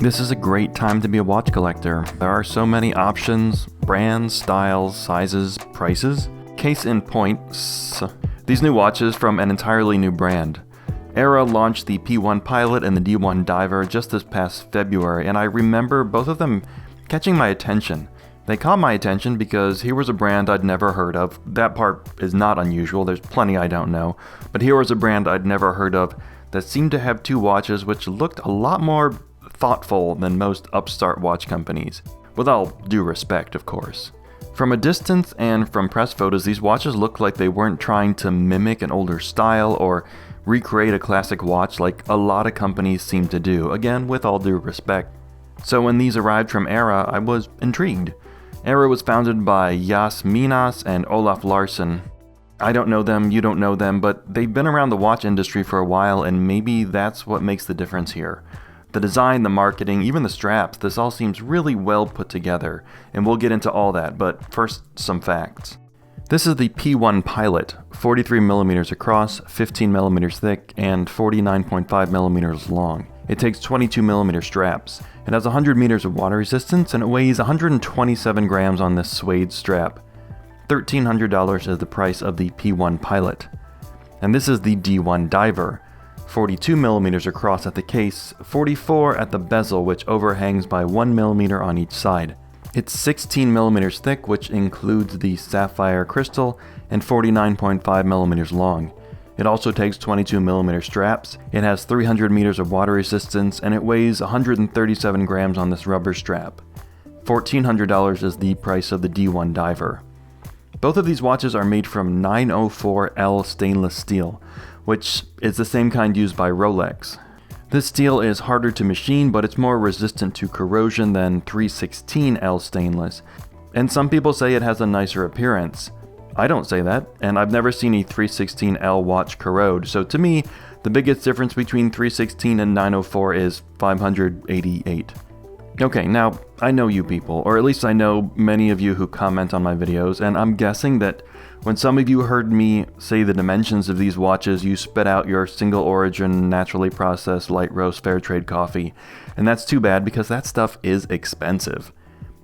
This is a great time to be a watch collector. There are so many options, brands, styles, sizes, prices. Case in point, these new watches from an entirely new brand. Aera launched the P-1 Pilot and the D-1 Diver just this past February, and I remember both of them catching my attention. They caught my attention because here was a brand I'd never heard of. That part is not unusual, there's plenty I don't know. But here was a brand I'd never heard of that seemed to have two watches which looked a lot more thoughtful than most upstart watch companies. With all due respect, of course. From a distance and from press photos, these watches looked like they weren't trying to mimic an older style or recreate a classic watch like a lot of companies seem to do, again with all due respect. So when these arrived from Aera, I was intrigued. Aera was founded by Jas Minas and Olaf Larsson. I don't know them, you don't know them, but they've been around the watch industry for a while, and maybe that's what makes the difference here. The design, the marketing, even the straps, this all seems really well put together, and we'll get into all that, but first, some facts. This is the P-1 Pilot, 43mm across, 15mm thick, and 49.5mm long. It takes 22mm straps. It has 100 meters of water resistance, and it weighs 127 grams on this suede strap. $1,300 is the price of the P-1 Pilot. And this is the D-1 Diver, 42mm across at the case, 44 at the bezel, which overhangs by 1mm on each side. It's 16mm thick, which includes the sapphire crystal, and 49.5mm long. It also takes 22mm straps, it has 300 meters of water resistance, and it weighs 137 grams on this rubber strap. $1,400 is the price of the D-1 Diver. Both of these watches are made from 904L stainless steel, which is the same kind used by Rolex. This steel is harder to machine, but it's more resistant to corrosion than 316L stainless, and some people say it has a nicer appearance. I don't say that, and I've never seen a 316L watch corrode, so to me, the biggest difference between 316 and 904 is 588. Okay, now, I know you people, or at least I know many of you who comment on my videos, and I'm guessing that when some of you heard me say the dimensions of these watches, you spit out your single origin, naturally processed, light roast, fair trade coffee, and that's too bad because that stuff is expensive.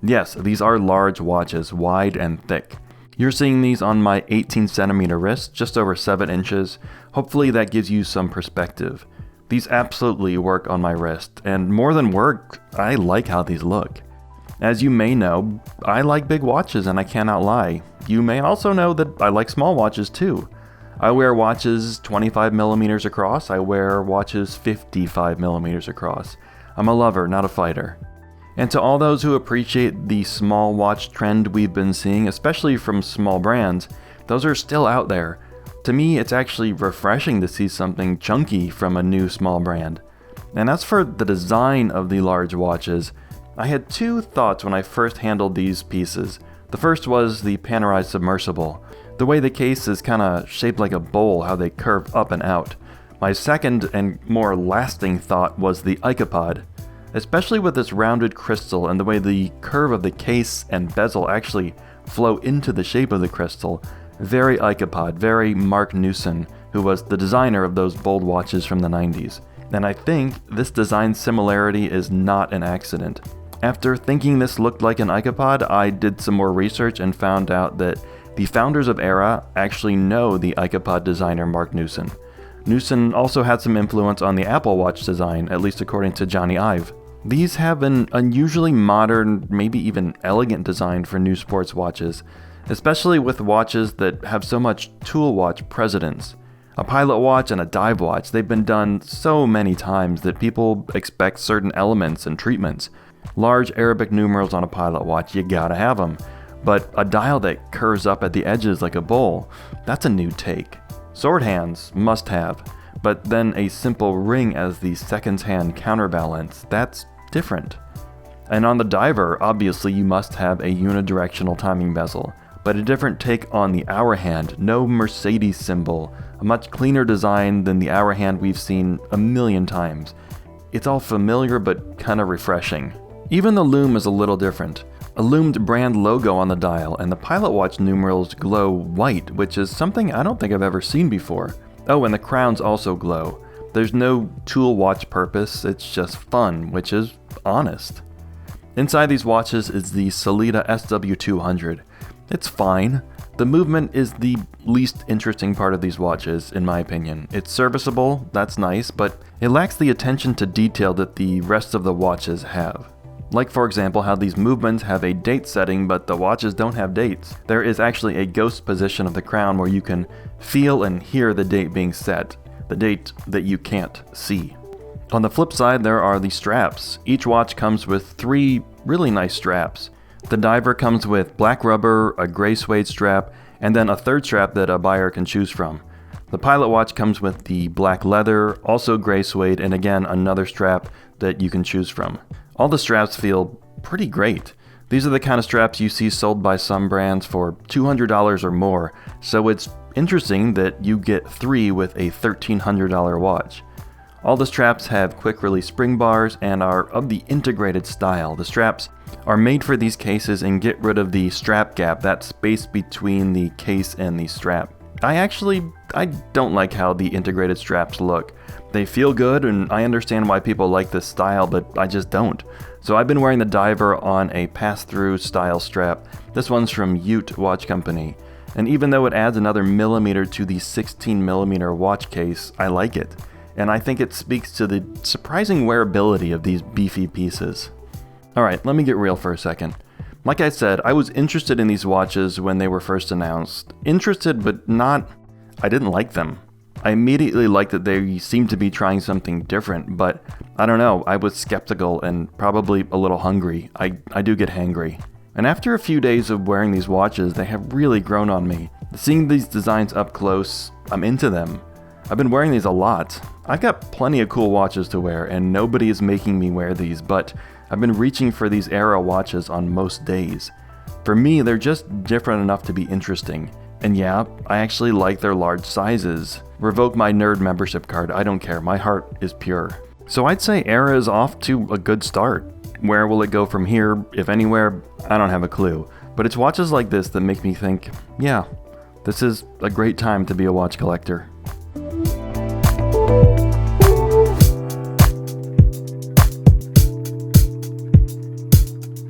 Yes, these are large watches, wide and thick. You're seeing these on my 18cm wrist, just over 7 inches. Hopefully that gives you some perspective. These absolutely work on my wrist, and more than work, I like how these look. As you may know, I like big watches and I cannot lie. You may also know that I like small watches too. I wear watches 25mm across, I wear watches 55mm across. I'm a lover, not a fighter. And to all those who appreciate the small watch trend we've been seeing, especially from small brands, those are still out there. To me, it's actually refreshing to see something chunky from a new small brand. And as for the design of the large watches, I had two thoughts when I first handled these pieces. The first was the panorized submersible. The way the case is kinda shaped like a bowl, how they curve up and out. My second and more lasting thought was the icopod. Especially with this rounded crystal and the way the curve of the case and bezel actually flow into the shape of the crystal. Very icopod, very Mark Newson, who was the designer of those bold watches from the 90s. And I think this design similarity is not an accident. After thinking this looked like an icopod, I did some more research and found out that the founders of Aera actually know the icopod designer Mark Newson. Newson also had some influence on the Apple Watch design, at least according to Johnny Ive. These have an unusually modern, maybe even elegant design for new sports watches, especially with watches that have so much tool watch precedence. A pilot watch and a dive watch, they've been done so many times that people expect certain elements and treatments. Large Arabic numerals on a pilot watch, you gotta have them. But a dial that curves up at the edges like a bowl, that's a new take. Sword hands, must have. But then a simple ring as the seconds hand counterbalance, that's different. And on the diver, obviously you must have a unidirectional timing bezel, but a different take on the hour hand, no Mercedes symbol, a much cleaner design than the hour hand we've seen a million times. It's all familiar but kinda refreshing. Even the lume is a little different. A lumed brand logo on the dial, and the pilot watch numerals glow white, which is something I don't think I've ever seen before. Oh, and the crowns also glow. There's no tool watch purpose, it's just fun, which is honest. Inside these watches is the Sellita SW200. It's fine. The movement is the least interesting part of these watches, in my opinion. It's serviceable, that's nice, but it lacks the attention to detail that the rest of the watches have. Like, for example, how these movements have a date setting, but the watches don't have dates. There is actually a ghost position of the crown where you can feel and hear the date being set, the date that you can't see. On the flip side, there are the straps. Each watch comes with 3 really nice straps. The diver comes with black rubber, a gray suede strap, and then a third strap that a buyer can choose from. The pilot watch comes with the black leather, also gray suede, and again another strap that you can choose from. All the straps feel pretty great. These are the kind of straps you see sold by some brands for $200 or more, so it's interesting that you get 3 with a $1,300 watch. All the straps have quick release spring bars and are of the integrated style. The straps are made for these cases and get rid of the strap gap, that space between the case and the strap. I don't like how the integrated straps look. They feel good, and I understand why people like this style, but I just don't. So I've been wearing the diver on a pass-through style strap. This one's from Ute Watch Company. And even though it adds another millimeter to the 16mm watch case, I like it. And I think it speaks to the surprising wearability of these beefy pieces. Alright, let me get real for a second. Like I said, I was interested in these watches when they were first announced. Interested, but not... I didn't like them. I immediately liked that they seemed to be trying something different, but I don't know, I was skeptical and probably a little hungry. I do get hangry. And after a few days of wearing these watches, they have really grown on me. Seeing these designs up close, I'm into them. I've been wearing these a lot. I've got plenty of cool watches to wear, and nobody is making me wear these, but I've been reaching for these Aera watches on most days. For me, they're just different enough to be interesting. And yeah, I actually like their large sizes. Revoke my nerd membership card, I don't care, my heart is pure. So I'd say Aera is off to a good start. Where will it go from here, if anywhere? I don't have a clue. But it's watches like this that make me think, yeah, this is a great time to be a watch collector.